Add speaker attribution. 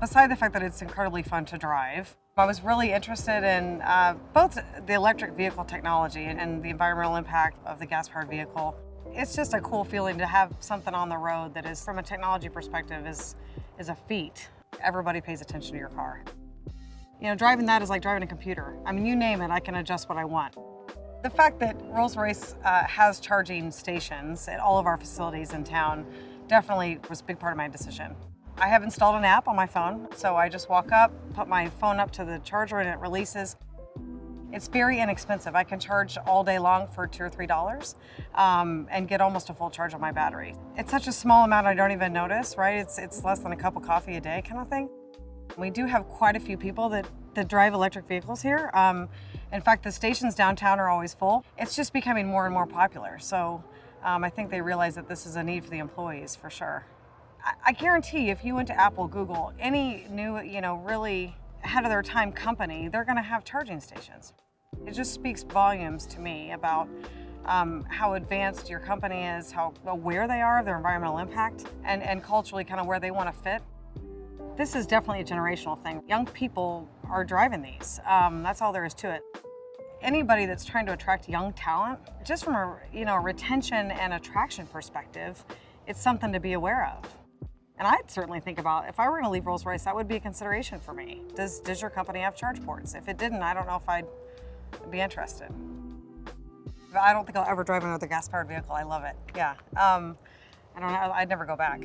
Speaker 1: Beside the fact that it's incredibly fun to drive, I was really interested in both the electric vehicle technology and the environmental impact of the gas-powered vehicle. It's just a cool feeling to have something on the road that is, from a technology perspective, is a feat. Everybody pays attention to your car. You know, driving that is like driving a computer. I mean, you name it, I can adjust what I want. The fact that Rolls-Royce has charging stations at all of our facilities in town definitely was a big part of my decision. I have installed an app on my phone, so I just walk up, put my phone up to the charger, and it releases. It's very inexpensive. I can charge all day long for $2 or $3 and get almost a full charge on my battery. It's such a small amount I don't even notice, right? It's less than a cup of coffee a day kind of thing. We do have quite a few people that drive electric vehicles here. In fact, the stations downtown are always full. It's just becoming more and more popular. So I think they realize that this is a need for the employees for sure. I guarantee if you went to Apple, Google, any new, really ahead of their time company, they're gonna have charging stations. It just speaks volumes to me about how advanced your company is, how aware they are of their environmental impact, and culturally kind of where they wanna fit. This is definitely a generational thing. Young people are driving these. That's all there is to it. Anybody that's trying to attract young talent, just from a retention and attraction perspective, it's something to be aware of. And I'd certainly think about, if I were gonna leave Rolls-Royce, that would be a consideration for me. Does your company have charge ports? If it didn't, I don't know if I'd be interested. I don't think I'll ever drive another gas-powered vehicle. I love it, yeah. I don't know, I'd never go back.